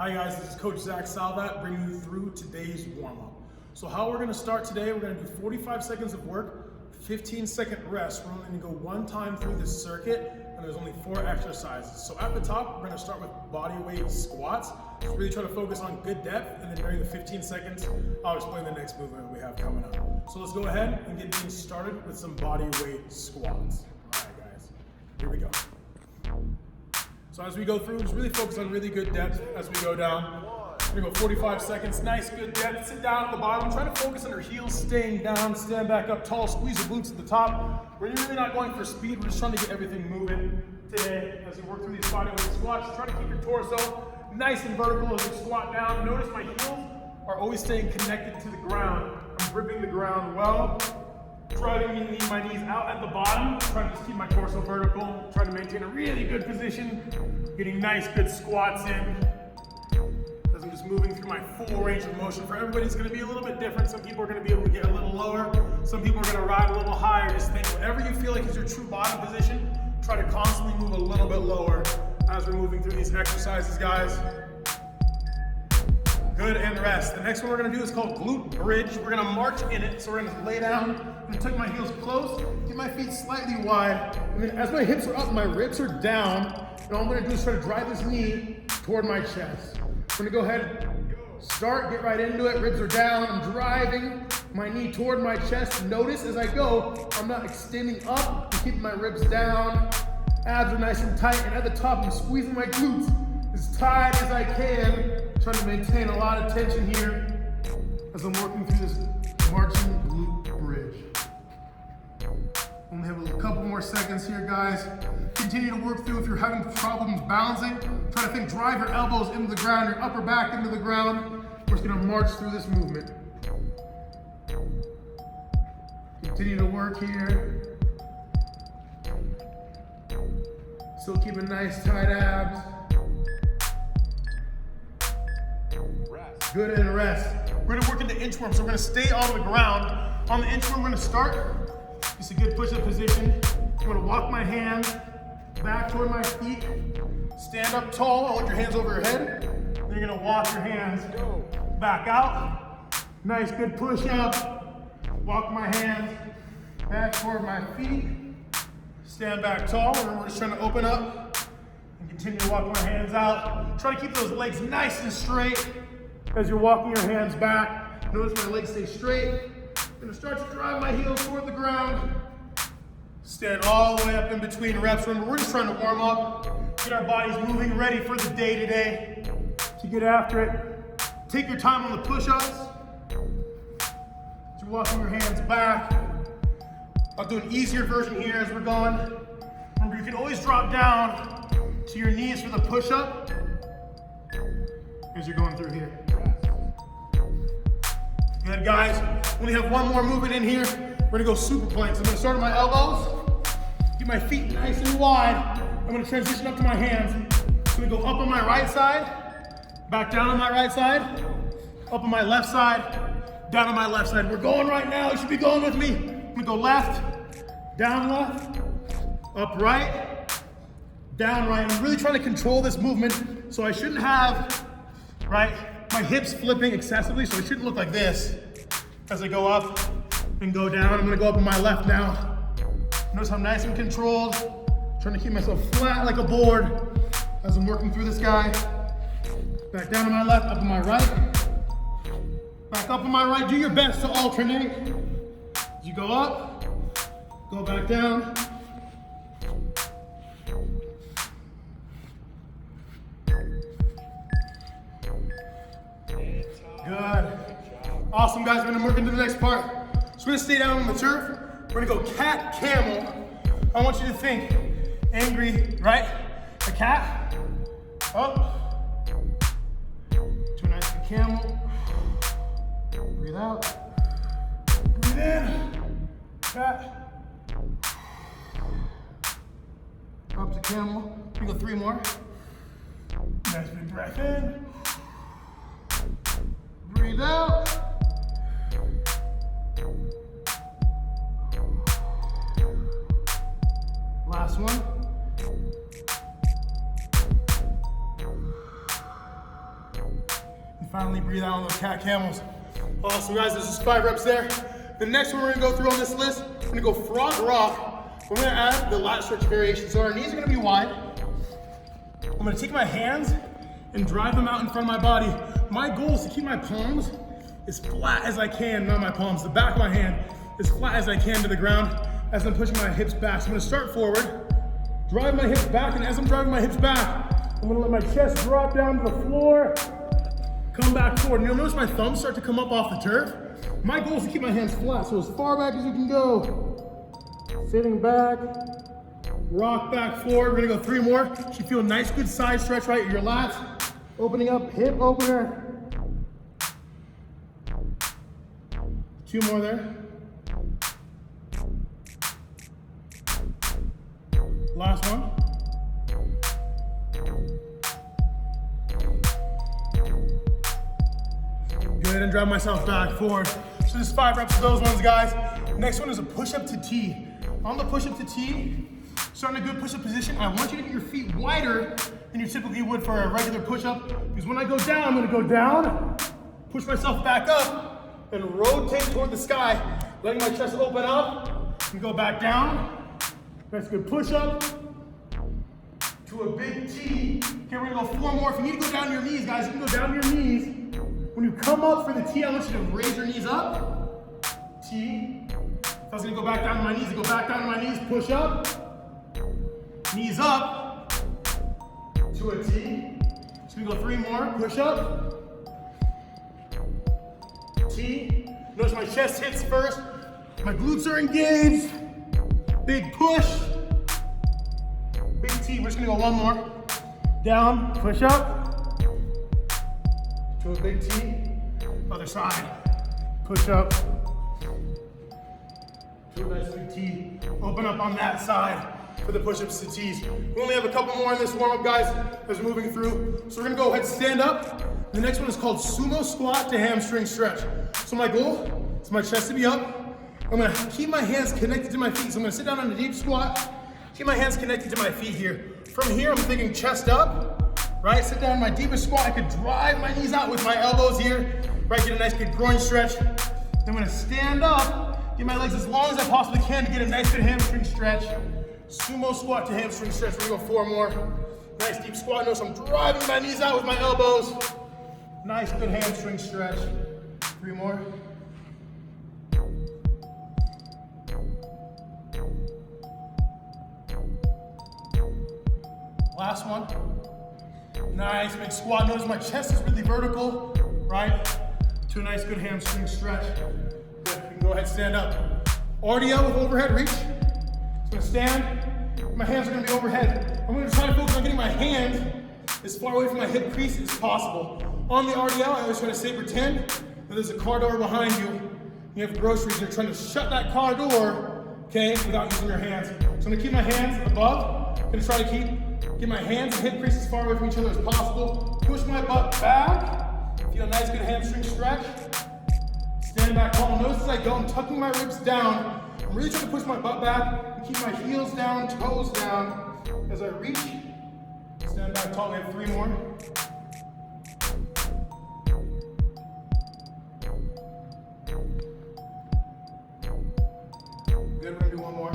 Hi guys, this is Coach Zach Salvat bringing you through today's warm-up. So how we're gonna start today, we're gonna do 45 seconds of work, 15-second rest. We're only gonna go one time through this circuit, and there's only 4 exercises. So at the top, we're gonna start with body weight squats. So really try to focus on good depth, and then during the 15 seconds, I'll explain the next movement we have coming up. So let's go ahead and get things started with some body weight squats. All right guys, here we go. So as we go through, just really focus on really good depth as we go down. We're gonna go 45 seconds, nice good depth. Sit down at the bottom, try to focus on your heels staying down, stand back up tall, squeeze your glutes at the top. We're really not going for speed, we're just trying to get everything moving today. As you work through these body weight squats, try to keep your torso nice and vertical as you squat down. Notice my heels are always staying connected to the ground. I'm gripping the ground well. Driving my knees out at the bottom, trying to just keep my torso vertical, trying to maintain a really good position, getting nice good squats in. As I'm just moving through my full range of motion. For everybody, it's gonna be a little bit different. Some people are gonna be able to get a little lower. Some people are gonna ride a little higher. Just think, whatever you feel like is your true bottom position, try to constantly move a little bit lower as we're moving through these exercises, guys. Good, and rest. The next one we're gonna do is called glute bridge. We're gonna march in it. So we're gonna lay down, I'm gonna tuck my heels close, get my feet slightly wide, and then as my hips are up, my ribs are down, and all I'm gonna do is try to drive this knee toward my chest. We're gonna go ahead, start, get right into it, ribs are down, I'm driving my knee toward my chest. Notice as I go, I'm not extending up, I'm keeping my ribs down, abs are nice and tight, and at the top, I'm squeezing my glutes as tight as I can, trying to maintain a lot of tension here as I'm working through this marching glute bridge. Only have a couple more seconds here, guys. Continue to work through if you're having problems balancing. Try to think, drive your elbows into the ground, your upper back into the ground. We're just gonna march through this movement. Continue to work here. Still keeping nice tight abs. Good, and rest. We're gonna work into inchworm, so we're gonna stay on the ground. On the inchworm, we're gonna start. It's a good push-up position. I'm gonna walk my hands back toward my feet. Stand up tall, hold your hands over your head. Then you're gonna walk your hands back out. Nice, good push-up. Walk my hands back toward my feet. Stand back tall, and we're just trying to open up and continue to walk my hands out. Try to keep those legs nice and straight. As you're walking your hands back, notice my legs stay straight. I'm gonna start to drive my heels toward the ground. Stand all the way up in between reps. Remember, we're just trying to warm up, get our bodies moving, ready for the day today, to get after it. Take your time on the push-ups. As you're walking your hands back. I'll do an easier version here as we're going. Remember, you can always drop down to your knees for the push-up as you're going through here. Good, guys. We only have one more movement in here. We're gonna go super planks. I'm gonna start at my elbows, get my feet nice and wide. I'm gonna transition up to my hands. I'm gonna go up on my right side, back down on my right side, up on my left side, down on my left side. We're going right now. You should be going with me. I'm gonna go left, down left, up right, down right. I'm really trying to control this movement, so I shouldn't have, right, my hips flipping excessively, so it shouldn't look like this as I go up and go down. I'm gonna go up on my left now. Notice how nice and controlled. Trying to keep myself flat like a board as I'm working through this guy. Back down on my left, up on my right. Back up on my right. Do your best to alternate. As you go up, go back down. Good. Awesome, guys. We're gonna move into the next part. So we're gonna stay down on the turf. We're gonna go cat, camel. I want you to think angry, right? A cat, up, to a nice camel. Breathe out, breathe in, cat, up to camel. We go 3 more. Nice big breath in. Breathe out. Last one. And finally breathe out on those cat camels. Awesome, guys, there's just 5 reps there. The next one we're gonna go through on this list, we're gonna go frog rock. We're gonna add the lat stretch variation. So our knees are gonna be wide. I'm gonna take my hands and drive them out in front of my body. My goal is to keep my palms as flat as I can, not my palms, the back of my hand, as flat as I can to the ground as I'm pushing my hips back. So I'm gonna start forward, drive my hips back, and as I'm driving my hips back, I'm gonna let my chest drop down to the floor, come back forward. And you'll notice my thumbs start to come up off the turf. My goal is to keep my hands flat, so as far back as you can go. Sitting back, rock back forward. We're gonna go 3 more. Should feel a nice, good side stretch, right? Your lats, opening up, hip opener. 2 more there. Last one. Good, and drive myself back forward. So there's 5 reps of those ones, guys. Next one is a push-up to T. On the push-up to T, start in a good push-up position. I want you to get your feet wider than you typically would for a regular push-up, because when I go down, I'm gonna go down, push myself back up, and rotate toward the sky, letting my chest open up, and go back down. That's a good push-up to a big T. Okay, we're gonna go 4 more. If you need to go down to your knees, guys, you can go down to your knees. When you come up for the T, I want you to raise your knees up. T. If I was gonna go back down to my knees, go back down to my knees, push up. Knees up to a T. So we go 3 more, push up. T. Notice my chest hits first. My glutes are engaged. Big push. Big T. We're just gonna go 1 more. Down, push up. To a big T. Other side. Push up. To a nice big T. Open up on that side for the push-ups to T's. We only have a couple more in this warm-up, guys, as we're moving through. So we're gonna go ahead and stand up. The next one is called sumo squat to hamstring stretch. So my goal is my chest to be up. I'm gonna keep my hands connected to my feet. So I'm gonna sit down on a deep squat, keep my hands connected to my feet here. From here, I'm thinking chest up, right? Sit down in my deepest squat. I could drive my knees out with my elbows here, right? Get a nice good groin stretch. Then I'm gonna stand up, get my legs as long as I possibly can to get a nice good hamstring stretch. Sumo squat to hamstring stretch. We're gonna go 4 more. Nice deep squat. Notice I'm driving my knees out with my elbows. Nice good hamstring stretch. 3 more. Last one. Nice big squat. Notice my chest is really vertical, right? To a nice good hamstring stretch. Good. You can go ahead and stand up. RDL with overhead reach. I'm gonna stand. My hands are gonna be overhead. I'm gonna try to focus on getting my hand as far away from my hip crease as possible. On the RDL, I always try to say pretend that there's a car door behind you. You have groceries and you're trying to shut that car door, okay, without using your hands. So I'm gonna keep my hands above. I'm gonna try to get my hands and hip crease as far away from each other as possible. Push my butt back. Feel a nice good hamstring stretch. Stand back tall. Notice as I go, I'm tucking my ribs down. I'm really trying to push my butt back and keep my heels down, toes down as I reach. Stand back tall. We have 3 more. Good, we're gonna do 1 more.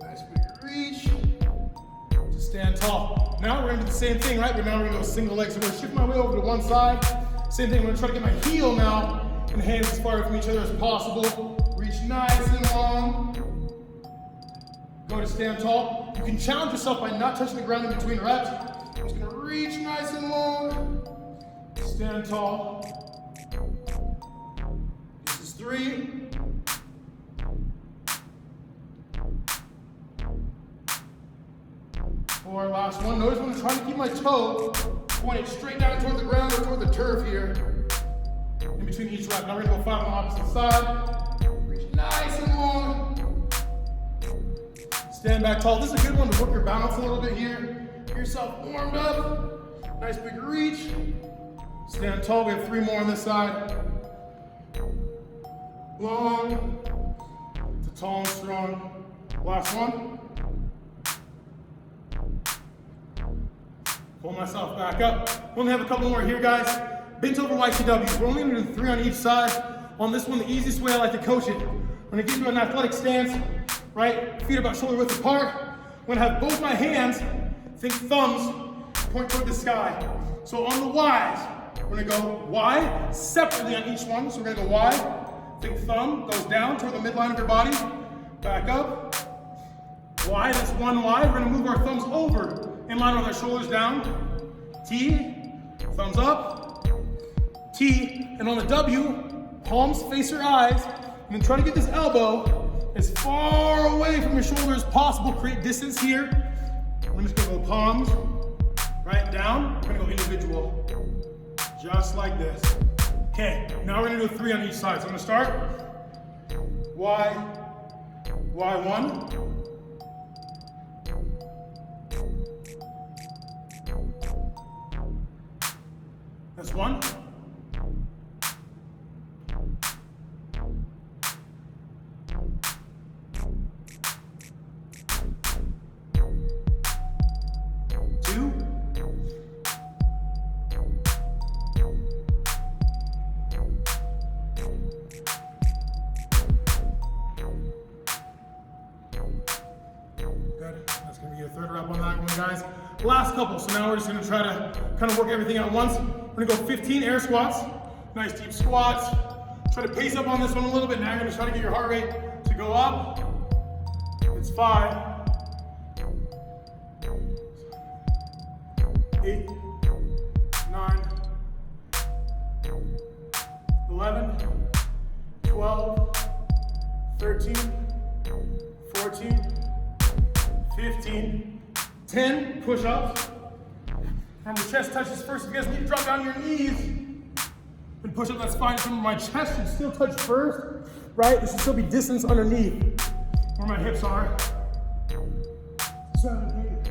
Nice big reach. Just stand tall. Now we're gonna do the same thing, right? But now we're gonna go single leg. So I'm gonna shift my way over to one side. Same thing, I'm gonna try to get my heel now and hands as far from each other as possible. Reach nice and long. Go to stand tall. You can challenge yourself by not touching the ground in between reps. I'm just gonna reach nice and long. Stand tall. This is 3. Four, last one. Notice when I'm trying to keep my toe pointed straight down toward the ground or toward the turf here. In between each rep. Now we're gonna go 5 on the opposite side. Reach nice and long. Stand back tall. This is a good one to work your balance a little bit here. Get yourself warmed up. Nice big reach. Stand tall. We have 3 more on this side. Long to tall and strong. Last one. Pull myself back up. We only have a couple more here, guys. Bent over YTWs. We're only gonna do 3 on each side. On this one, the easiest way I like to coach it, I'm gonna get you an athletic stance, right? Feet about shoulder width apart. I'm gonna have both my hands, think thumbs, point toward the sky. So on the Y's, we're gonna go Y separately on each one. So we're gonna go Y, think thumb goes down toward the midline of your body, back up. Y, that's one Y. We're gonna move our thumbs over in line with our shoulders down. T, thumbs up. T, and on the W, palms face your eyes, and then try to get this elbow as far away from your shoulder as possible. Create distance here. We're just gonna go palms, right down. We're gonna go individual, just like this. Okay, now we're gonna do 3 on each side. So I'm gonna start. Y, Y1. That's 1. 2. 'Good. That's gonna be your 3rd rep on that one, guys. Last couple. So now we're just gonna try to kind of work everything at once. We're gonna go 15 air squats. Nice deep squats. Try to pace up on this one a little bit. Now you're gonna try to get your heart rate to go up. It's 5, 8, 9, 11, 12, 13, 14, 15, 10 push-ups. Remember, chest touches first. If you guys need to drop down your knees and push up, that's fine. Remember, my chest should still touch first, right? There should still be distance underneath where my hips are. 7, 8.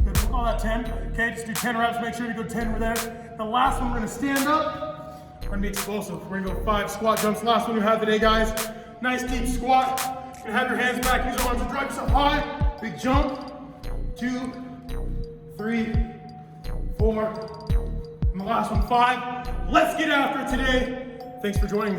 Good, we'll call that 10. Okay, just do 10 reps. Make sure you go 10 over there. The last one, we're gonna stand up. We're gonna be explosive. We're gonna go 5 squat jumps. Last one you have today, guys. Nice deep squat. You're gonna have your hands back, use your arms to drive yourself high. Big jump. 2, 3, 4, and the last one, 5. Let's get after it today. Thanks for joining me.